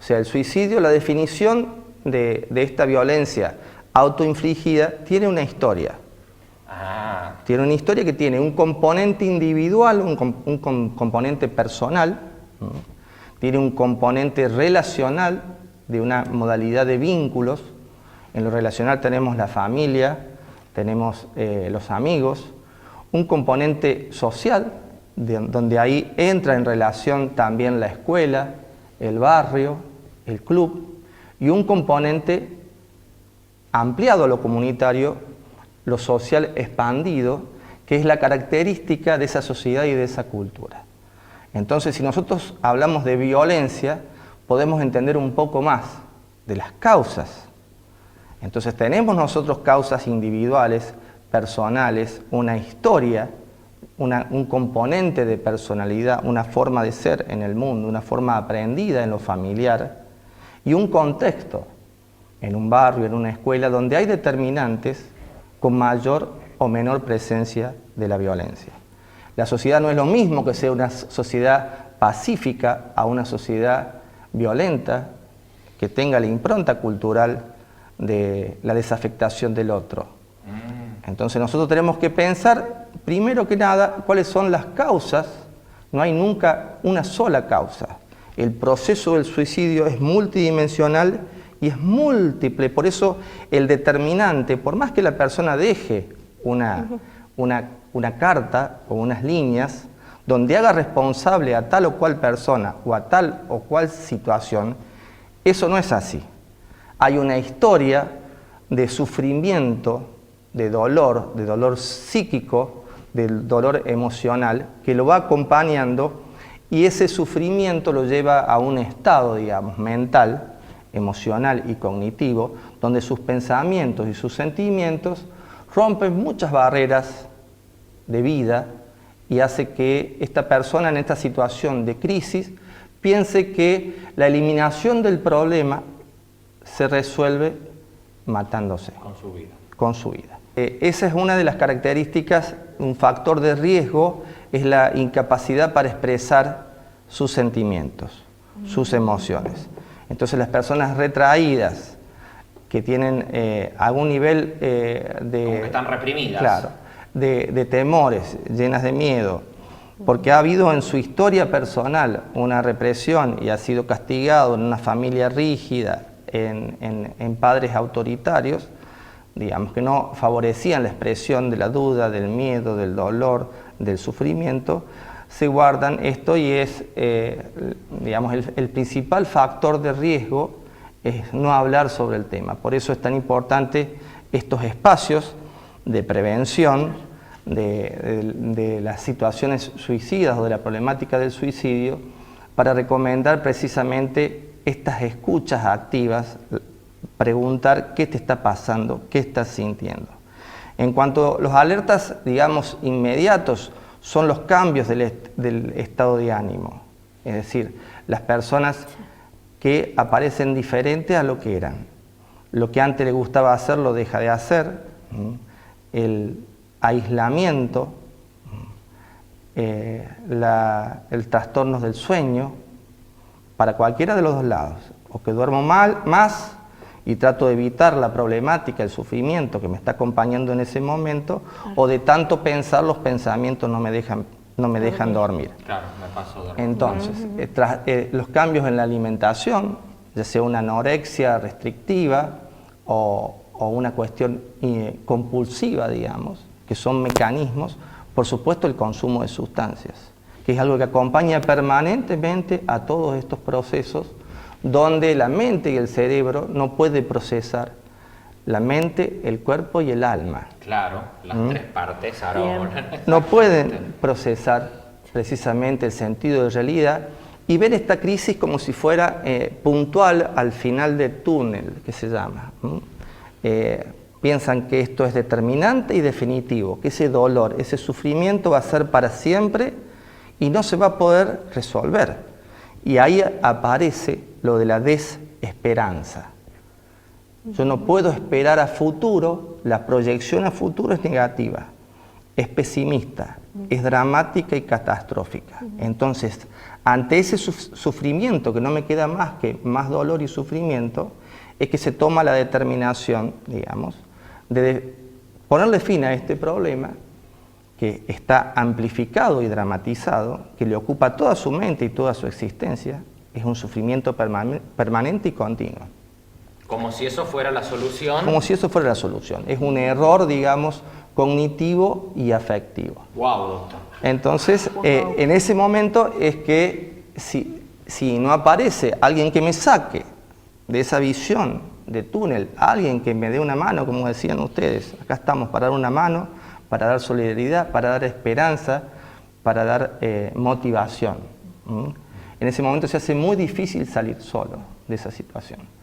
O sea, el suicidio, la definición de esta violencia autoinfligida tiene una historia. Tiene una historia que tiene un componente individual, un componente personal, tiene un componente relacional, de una modalidad de vínculos. En lo relacional tenemos la familia, tenemos los amigos, un componente social, donde ahí entra en relación también la escuela, el barrio, el club, y un componente ampliado a lo comunitario, lo social expandido, que es la característica de esa sociedad y de esa cultura. Entonces, si nosotros hablamos de violencia, podemos entender un poco más de las causas. Entonces, tenemos nosotros causas individuales, personales, una historia, un componente de personalidad, una forma de ser en el mundo, una forma aprendida en lo familiar, y un contexto, en un barrio, en una escuela, donde hay determinantes con mayor o menor presencia de la violencia. La sociedad no es lo mismo que sea una sociedad pacífica a una sociedad violenta, que tenga la impronta cultural de la desafectación del otro. Entonces nosotros tenemos que pensar, primero que nada, cuáles son las causas. No hay nunca una sola causa. El proceso del suicidio es multidimensional y es múltiple. Por eso el determinante, por más que la persona deje una carta o unas líneas donde haga responsable a tal o cual persona o a tal o cual situación, eso no es así. Hay una historia de sufrimiento, de dolor psíquico, del dolor emocional, que lo va acompañando, y ese sufrimiento lo lleva a un estado, digamos, mental, emocional y cognitivo, donde sus pensamientos y sus sentimientos rompen muchas barreras de vida y hace que esta persona en esta situación de crisis piense que la eliminación del problema se resuelve matándose. Con su vida. Esa es una de las características, un factor de riesgo, es la incapacidad para expresar sus sentimientos, sus emociones. Entonces las personas retraídas, que tienen algún nivel de... Como que están reprimidas. Claro, de temores, llenas de miedo, porque ha habido en su historia personal una represión y ha sido castigado en una familia rígida, en padres autoritarios, digamos, que no favorecían la expresión de la duda, del miedo, del dolor, del sufrimiento, se guardan esto y es, digamos, el principal factor de riesgo es no hablar sobre el tema. Por eso es tan importante estos espacios de prevención de las situaciones suicidas o de la problemática del suicidio, para recomendar precisamente estas escuchas activas, preguntar qué te está pasando, qué estás sintiendo. En cuanto a los alertas, digamos, inmediatos, son los cambios del estado de ánimo. Es decir, las personas que aparecen diferentes a lo que eran. Lo que antes le gustaba hacer lo deja de hacer. El aislamiento, el trastorno del sueño, para cualquiera de los dos lados. O que duermo más y trato de evitar la problemática, el sufrimiento que me está acompañando en ese momento, o de tanto pensar, los pensamientos no me dejan dormir. Claro, me paso dormir. Entonces, los cambios en la alimentación, ya sea una anorexia restrictiva o una cuestión compulsiva, digamos, que son mecanismos, por supuesto el consumo de sustancias, que es algo que acompaña permanentemente a todos estos procesos, donde la mente y el cerebro no puede procesar, la mente, el cuerpo y el alma. Claro, las tres partes ahora. No pueden procesar precisamente el sentido de realidad y ver esta crisis como si fuera puntual al final del túnel, que se llama. Piensan que esto es determinante y definitivo, que ese dolor, ese sufrimiento va a ser para siempre y no se va a poder resolver. Y ahí aparece lo de la desesperanza. Yo no puedo esperar a futuro, la proyección a futuro es negativa, es pesimista, es dramática y catastrófica. Entonces, Ante ese sufrimiento, que no me queda más que más dolor y sufrimiento, es que se toma la determinación, digamos, de ponerle fin a este problema que está amplificado y dramatizado, que le ocupa toda su mente y toda su existencia. Es un sufrimiento permanente y continuo. Como si eso fuera la solución. Como si eso fuera la solución. Es un error, digamos, cognitivo y afectivo. Wow, doctor. Entonces, en ese momento es que si no aparece alguien que me saque de esa visión de túnel, alguien que me dé una mano, como decían ustedes, acá estamos para dar una mano, para dar solidaridad, para dar esperanza, para dar motivación. En ese momento se hace muy difícil salir solo de esa situación.